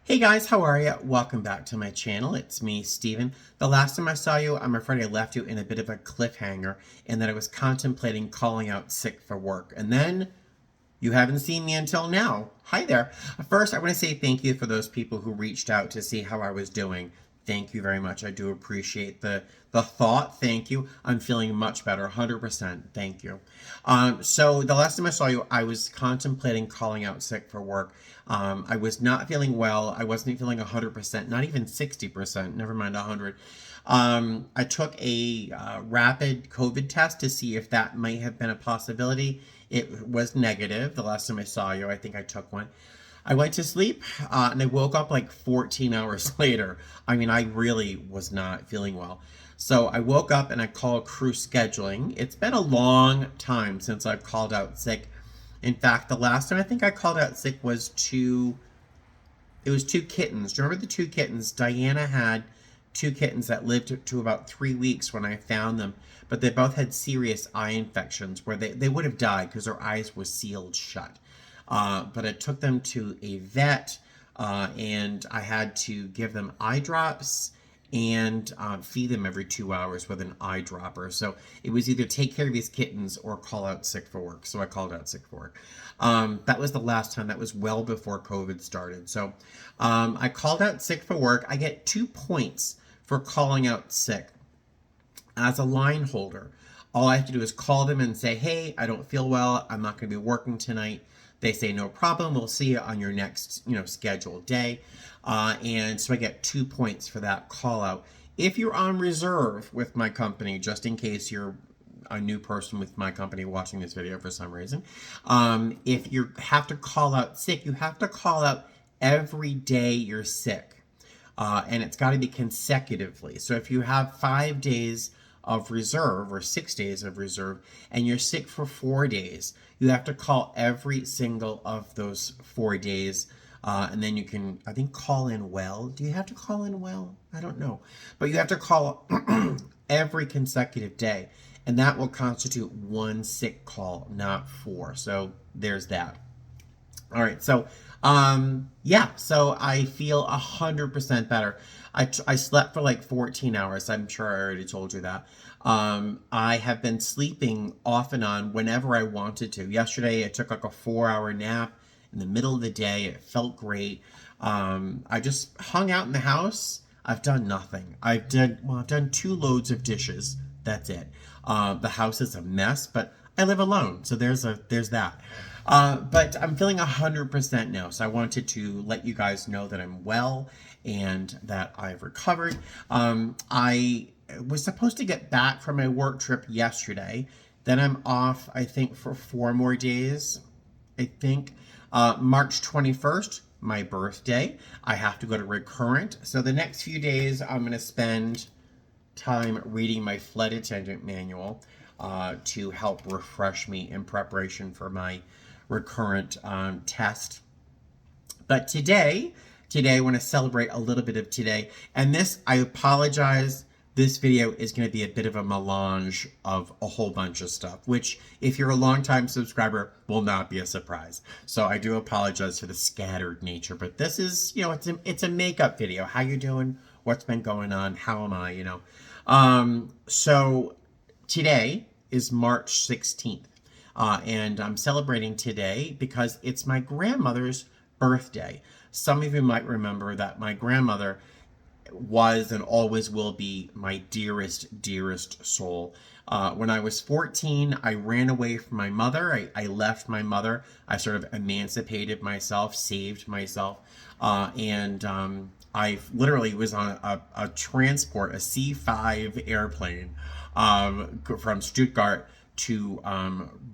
Hey guys, how are you? Welcome back to my channel. It's me, Steven. The last time I saw you, I'm afraid I left you in a bit of a cliffhanger and that I was contemplating calling out sick for work. And then you haven't seen me until now. Hi there. First, I want to say thank you for those people who reached out to see how I was doing. Thank you very much. I do appreciate the thought. Thank you. I'm feeling much better. 100%. Thank you. So the last time I saw you, I was contemplating calling out sick for work. I was not feeling well. I wasn't feeling 100%, not even 60%, never mind 100. I took a rapid COVID test to see if that might have been a possibility. It was negative the last time I saw you. I think I took one. I went to sleep and I woke up like 14 hours later. I mean, I really was not feeling well. So I woke up and I called crew scheduling. It's been a long time since I've called out sick. In fact, the last time I think I called out sick was it was two kittens. Do you remember the two kittens? Diana had two kittens that lived to about 3 weeks when I found them, but they both had serious eye infections where they would have died because their eyes were sealed shut. But I took them to a vet and I had to give them eye drops and feed them every 2 hours with an eyedropper. So it was either take care of these kittens or call out sick for work. So I called out sick for work. That was the last time. That was well before COVID started. So I called out sick for work. I get 2 points for calling out sick as a line holder. All I have to do is call them and say, hey, I don't feel well. I'm not going to be working tonight. They say, no problem. We'll see you on your next, scheduled day. And so I get 2 points for that call out. If you're on reserve with my company, just in case you're a new person with my company watching this video for some reason, if you have to call out sick, you have to call out every day you're sick. And it's got to be consecutively. So if you have 5 days of reserve or 6 days of reserve and you're sick for 4 days, you have to call every single of those 4 days. And then you can, I think, call in well. Do you have to call in well? I don't know. But you have to call every consecutive day. And that will constitute one sick call, not four. So there's that. All right, so yeah, so I feel 100% better. I slept for like 14 hours. I'm sure I already told you that. I have been sleeping off and on whenever I wanted to. Yesterday, I took like a 4-hour nap in the middle of the day. It felt great. I just hung out in the house. I've done nothing. I've done 2 loads of dishes. That's it. The house is a mess, but I live alone, so there's that. But I'm feeling 100% now, so I wanted to let you guys know that I'm well and that I've recovered. I was supposed to get back from my work trip yesterday. Then I'm off, I think, for 4 more days. I think March 21st, my birthday. I have to go to Recurrent. So the next few days, I'm going to spend time reading my flight attendant manual to help refresh me in preparation for my Recurrent test. But today I want to celebrate a little bit of today. And this, I apologize, this video is going to be a bit of a melange of a whole bunch of stuff, which if you're a longtime subscriber will not be a surprise. So I do apologize for the scattered nature, but this is, it's a makeup video. How you doing? What's been going on? How am I, So today is March 16th. And I'm celebrating today because it's my grandmother's birthday. Some of you might remember that my grandmother was and always will be my dearest, dearest soul. When I was 14, I ran away from my mother. I left my mother. I sort of emancipated myself, saved myself. And I literally was on a transport, a C-5 airplane from Stuttgart to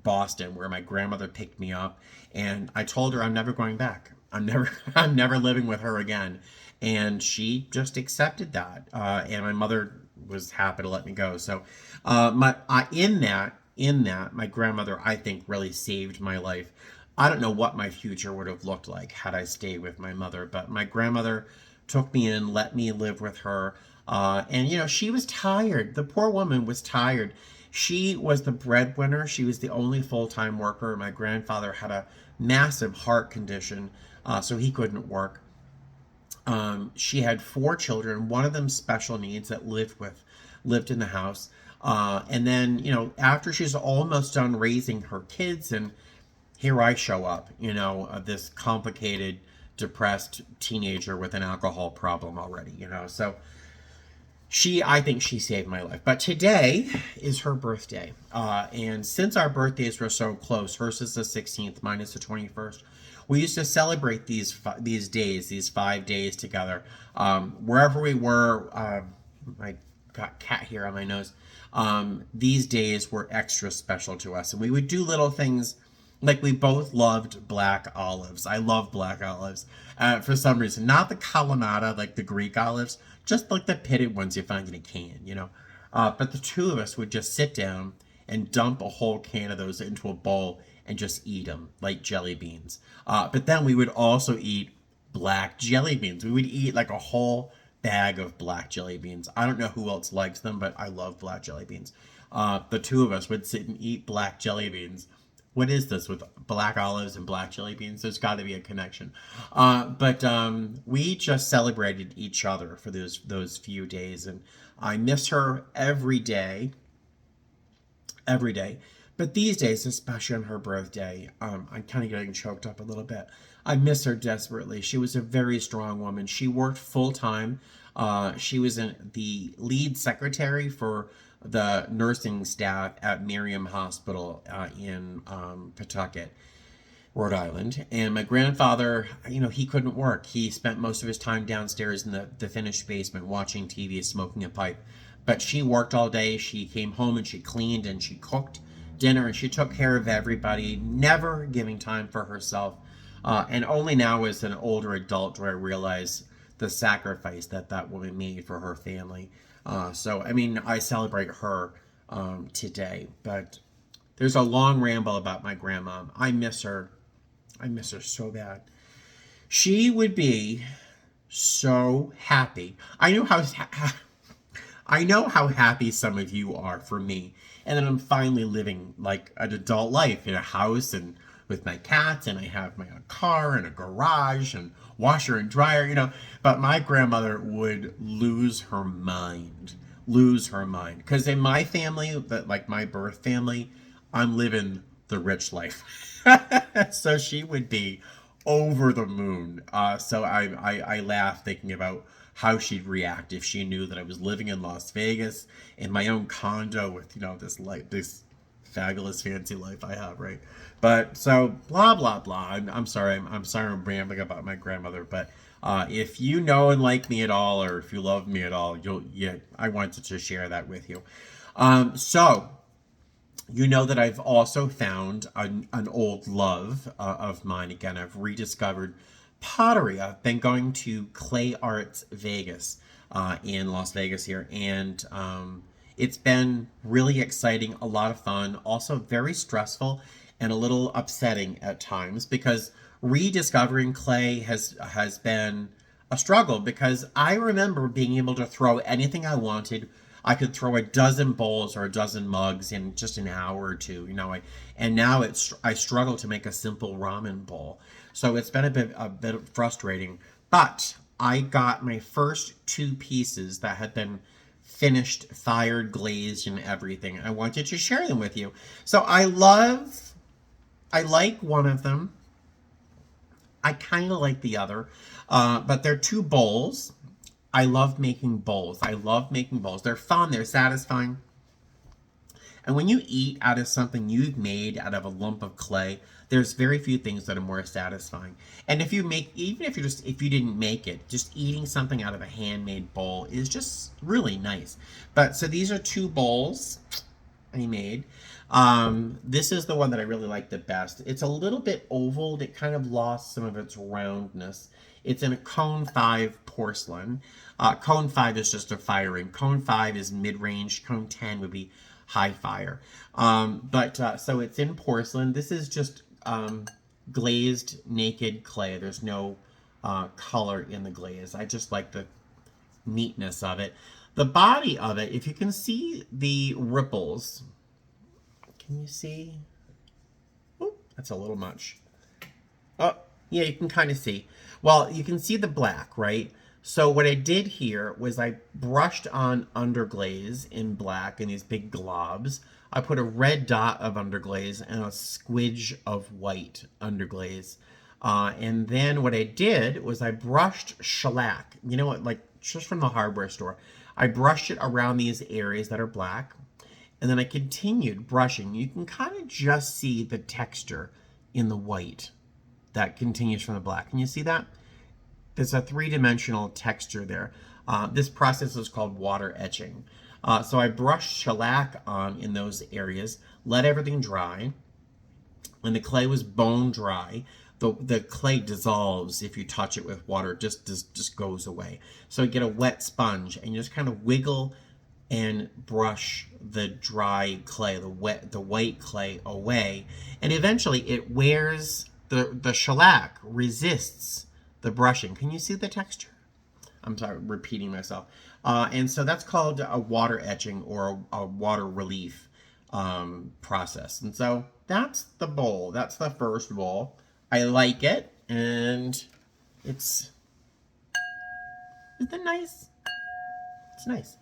Boston, where my grandmother picked me up, and I told her I'm never going back. I'm never living with her again, and she just accepted that. And my mother was happy to let me go. So, in that, my grandmother, I think, really saved my life. I don't know what my future would have looked like had I stayed with my mother, but my grandmother took me in, let me live with her. And she was tired. The poor woman was tired. She was the breadwinner. She was the only full-time worker. My grandfather had a massive heart condition, so he couldn't work. She had 4 children, one of them special needs that lived in the house. And then, after she's almost done raising her kids, and here I show up, this complicated, depressed teenager with an alcohol problem already. So I think she saved my life. But today is her birthday. And since our birthdays were so close, hers is the 16th, mine is the 21st, we used to celebrate these days, these 5 days together. Wherever we were, I got cat hair on my nose. These days were extra special to us. And we would do little things. Like, we both loved black olives. I love black olives for some reason. Not the Kalamata, like the Greek olives, just like the pitted ones you find in a can. But the two of us would just sit down and dump a whole can of those into a bowl and just eat them like jelly beans. But then we would also eat black jelly beans. We would eat like a whole bag of black jelly beans. I don't know who else likes them, but I love black jelly beans. The two of us would sit and eat black jelly beans. What is this with black olives and black jelly beans? There's got to be a connection. But we just celebrated each other for those few days, and I miss her every day. Every day. But these days, especially on her birthday, I'm kind of getting choked up a little bit. I miss her desperately. She was a very strong woman. She worked full time. She was the lead secretary for the nursing staff at Miriam Hospital in Pawtucket, Rhode Island. And my grandfather, he couldn't work. He spent most of his time downstairs in the finished basement watching TV, smoking a pipe. But she worked all day. She came home and she cleaned and she cooked dinner and she took care of everybody, never giving time for herself. And only now as an older adult do I realize the sacrifice that woman made for her family. So, I celebrate her today. But there's a long ramble about my grandma. I miss her. I miss her so bad. She would be so happy. I know how happy some of you are for me. And then I'm finally living like an adult life in a house and with my cats, and I have my own car and a garage and washer and dryer. But my grandmother would lose her mind. Lose her mind. Because in my family, like my birth family, I'm living the rich life. So she would be over the moon. So I laugh thinking about how she'd react if she knew that I was living in Las Vegas in my own condo with this fabulous fancy life I have, right? But so blah blah blah. I'm sorry. I'm sorry I'm rambling about my grandmother, but if you know and like me at all, or if you love me at all, I wanted to share that with you. So you know that I've also found an old love of mine again. I've rediscovered pottery. I've been going to Clay Arts Vegas in Las Vegas here, and it's been really exciting, a lot of fun, also very stressful and a little upsetting at times, because rediscovering clay has been a struggle, because I remember being able to throw anything I wanted. I could throw a dozen bowls or a dozen mugs in just an hour or two, and now I struggle to make a simple ramen bowl. So it's been a bit frustrating, but I got my first 2 pieces that had been finished, fired, glazed, and everything. I wanted to share them with you. So I like one of them. I kind of like the other, but they're 2 bowls. I love making bowls. They're fun. They're satisfying. And when you eat out of something you've made out of a lump of clay, there's very few things that are more satisfying. And if you didn't make it, just eating something out of a handmade bowl is just really nice. But so these are 2 bowls I made. This is the one that I really like the best. It's a little bit oval. It kind of lost some of its roundness. It's in a cone 5 porcelain. Cone 5 is just a firing. Cone 5 is mid-range. Cone 10 would be high fire. So it's in porcelain. This is just glazed naked clay. There's no color in the glaze. I just like the neatness of it. The body of it, if you can see the ripples, can you see? Oh, that's a little much. Oh, yeah, you can kind of see. Well, you can see the black, right? So what I did here was I brushed on underglaze in black in these big globs. I put a red dot of underglaze and a squidge of white underglaze. And then what I did was I brushed shellac. You know what, like just from the hardware store. I brushed it around these areas that are black. And then I continued brushing. You can kind of just see the texture in the white that continues from the black. Can you see that? There's a three-dimensional texture there. This process is called water etching. So I brushed shellac on in those areas, let everything dry. When the clay was bone dry, the clay dissolves if you touch it with water. It just goes away. So you get a wet sponge and you just kind of wiggle and brush the dry clay, the white clay away, and eventually it wears the shellac resists the brushing. Can you see the texture? I'm sorry, repeating myself. And so that's called a water etching or a water relief process. And so that's the bowl. That's the first bowl. I like it, and isn't it nice? It's nice.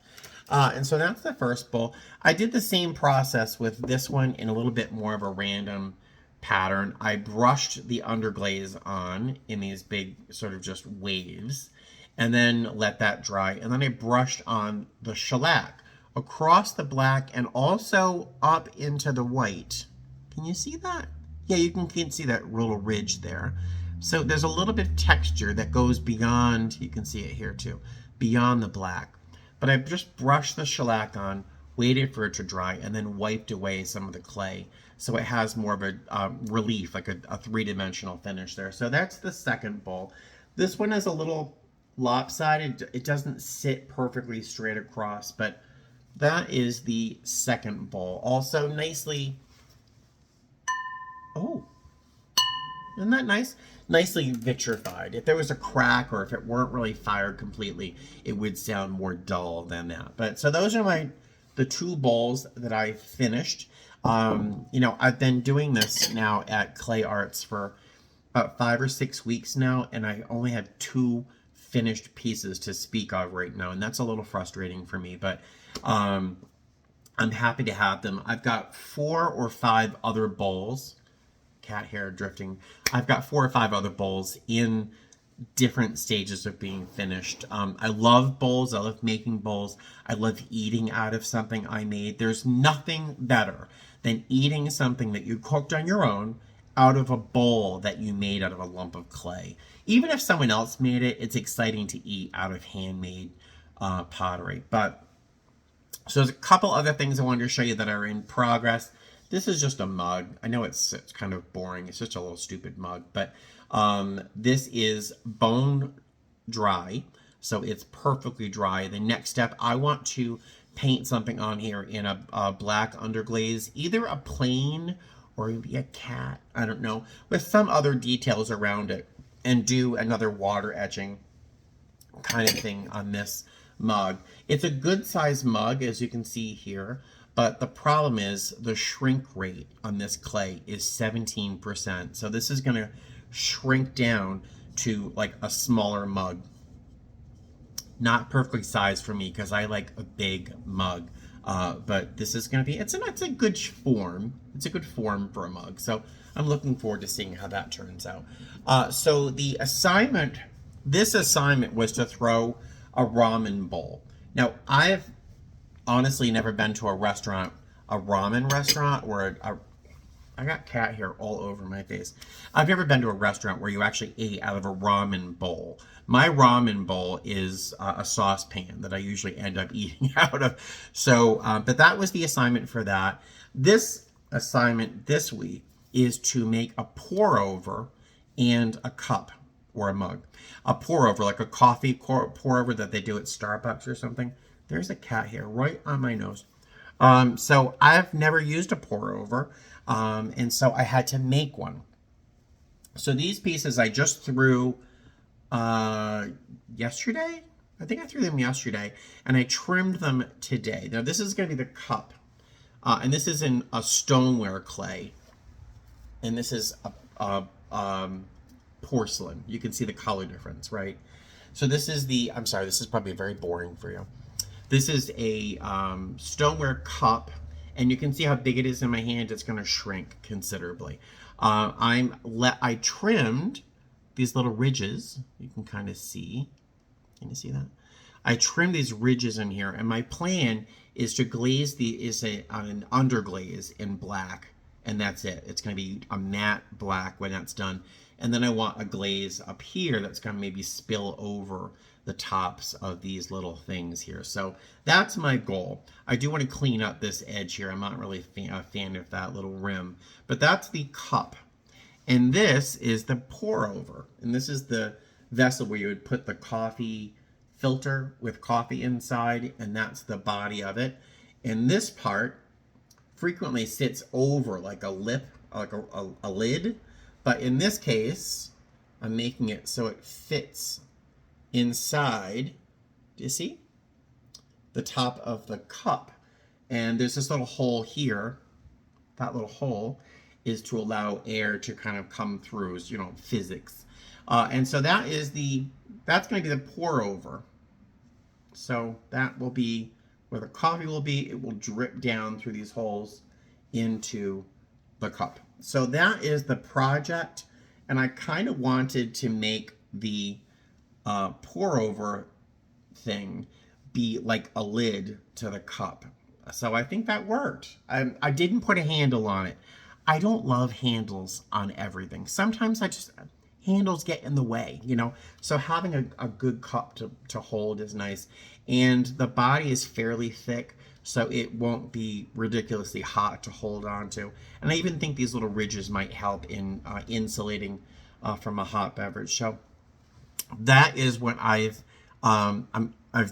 And so that's the first bowl. I did the same process with this one in a little bit more of a random pattern. I brushed the underglaze on in these big sort of just waves and then let that dry. And then I brushed on the shellac across the black and also up into the white. Can you see that? Yeah, you can see that little ridge there. So there's a little bit of texture that goes beyond, you can see it here too, beyond the black. But I just brushed the shellac on, waited for it to dry, and then wiped away some of the clay. So it has more of a relief, like a three-dimensional finish there. So that's the second bowl. This one is a little lopsided. It doesn't sit perfectly straight across, but that is the second bowl. Also nicely, oh, isn't that nice? Nicely vitrified. If there was a crack or if it weren't really fired completely, it would sound more dull than that. But so those are the two bowls that I finished. I've been doing this now at Clay Arts for about 5 or 6 weeks now, and I only have 2 finished pieces to speak of right now, and that's a little frustrating for me, but I'm happy to have them. I've got 4 or 5 other bowls. Cat hair drifting. I've got 4 or 5 other bowls in different stages of being finished. I love bowls. I love making bowls. I love eating out of something I made. There's nothing better than eating something that you cooked on your own out of a bowl that you made out of a lump of clay. Even if someone else made it, it's exciting to eat out of handmade pottery. But so there's a couple other things I wanted to show you that are in progress. This is just a mug. I know it's kind of boring. It's just a little stupid mug, but this is bone dry, so it's perfectly dry. The next step, I want to paint something on here in a black underglaze, either a plane or maybe a cat, I don't know, with some other details around it, and do another water etching kind of thing on this mug. It's a good size mug, as you can see here. But the problem is the shrink rate on this clay is 17%. So this is going to shrink down to like a smaller mug. Not perfectly sized for me because I like a big mug. But this is going to be, it's a good form. It's a good form for a mug. So I'm looking forward to seeing how that turns out. So this assignment was to throw a ramen bowl. Now, I've honestly never been to a ramen restaurant, or I got cat hair all over my face. I've never been to a restaurant where you actually ate out of a ramen bowl. My ramen bowl is a saucepan that I usually end up eating out of. So, but that was the assignment for that. This assignment this week is to make a pour over and a cup or a mug. A pour over, like a coffee pour over that they do at Starbucks or something. There's a cat hair right on my nose. So I've never used a pour over, and so I had to make one. So these pieces I just threw yesterday. I think I threw them yesterday, and I trimmed them today. Now this is going to be the cup, and this is in a stoneware clay, and this is a porcelain. You can see the color difference, right? So this is the, I'm sorry, this is probably very boring for you. This is a stoneware cup, and you can see how big it is in my hand. It's going to shrink considerably. I trimmed these little ridges. You can kind of see. Can you see that? I trimmed these ridges in here, and my plan is to glaze an underglaze in black, and that's it. It's going to be a matte black when that's done. And then I want a glaze up here that's going to maybe spill over the tops of these little things here. So that's my goal. I do want to clean up this edge here. I'm not really a fan of that little rim, but that's the cup. And this is the pour over. And this is the vessel where you would put the coffee filter with coffee inside, and that's the body of it. And this part frequently sits over like a lip, like a lid. But in this case, I'm making it so it fits inside, do you see? The top of the cup. And there's this little hole here. That little hole is to allow air to kind of come through, you know, physics. And so that's going to be the pour over. So that will be where the coffee will be. It will drip down through these holes into the cup. So that is the project, and I kind of wanted to make the pour over thing be like a lid to the cup. So I think that worked. I didn't put a handle on it. I don't love handles on everything. Sometimes handles get in the way, you know? So having a good cup to hold is nice. And the body is fairly thick, so it won't be ridiculously hot to hold on to. And I even think these little ridges might help in insulating from a hot beverage. So that is what I've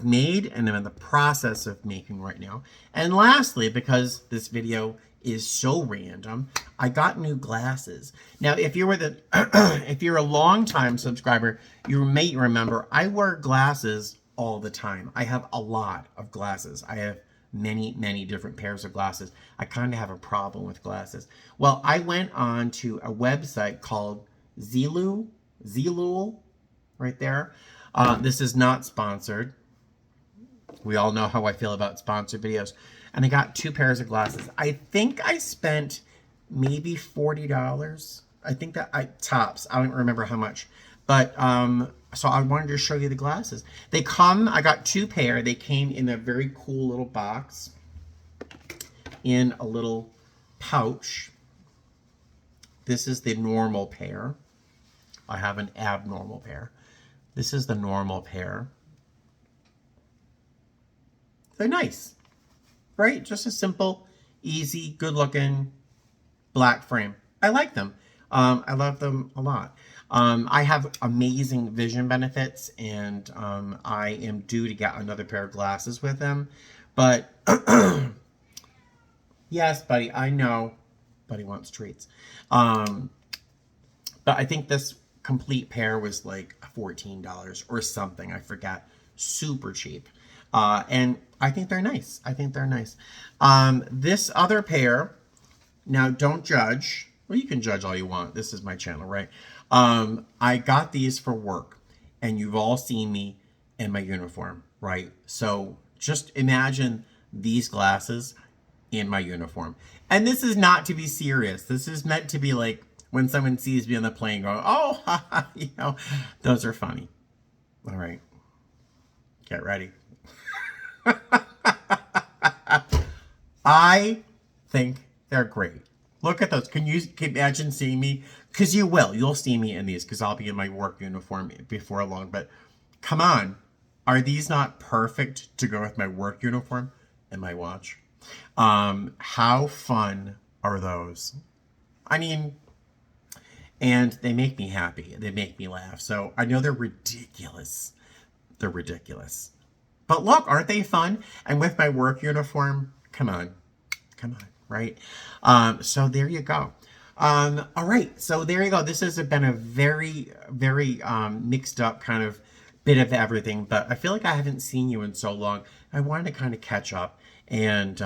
made, and I'm in the process of making right now. And lastly, because this video is so random, I got new glasses. Now, if you're if you're a long-time subscriber, you may remember I wear glasses all the time. I have a lot of glasses. I have many different pairs of glasses. I kind of have a problem with glasses. Well, I went on to a website called Zilul, right there. This is not sponsored. We all know how I feel about sponsored videos. And I got 2 pairs of glasses. I think I spent maybe $40. I think that tops. I don't remember how much. But so I wanted to show you the glasses. I got 2 pair. They came in a very cool little box in a little pouch. This is the normal pair. I have an abnormal pair. This is the normal pair. They're nice, right? Just a simple, easy, good-looking black frame. I like them. I love them a lot. I have amazing vision benefits, and I am due to get another pair of glasses with them. But yes, buddy, I know. Buddy wants treats. But I think this complete pair was like $14 or something. I forget. Super cheap. And I think they're nice. I think they're nice. This other pair, now don't judge. Well, you can judge all you want. This is my channel, right? I got these for work, and you've all seen me in my uniform, right? So just imagine these glasses in my uniform. And this is not to be serious. This is meant to be like when someone sees me on the plane going, oh, you know, those are funny. All right. Get ready. I think they're great. Look at those. Can you imagine seeing me? Because you will. You'll see me in these because I'll be in my work uniform before long. But come on. Are these not perfect to go with my work uniform and my watch? How fun are those? I mean, and they make me happy. They make me laugh. So I know they're ridiculous. They're ridiculous. But look, aren't they fun? And with my work uniform, come on, right? So there you go. All right, so there you go. This has been a very mixed up kind of bit of everything, but I feel like I haven't seen you in so long. I wanted to kind of catch up and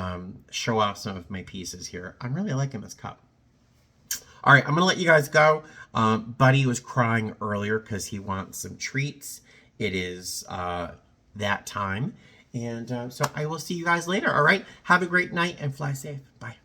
show off some of my pieces here. I'm really liking this cup. All right, I'm gonna let you guys go. Buddy was crying earlier because he wants some treats. it is that time. And so I will see you guys later. All right. Have a great night and fly safe. Bye.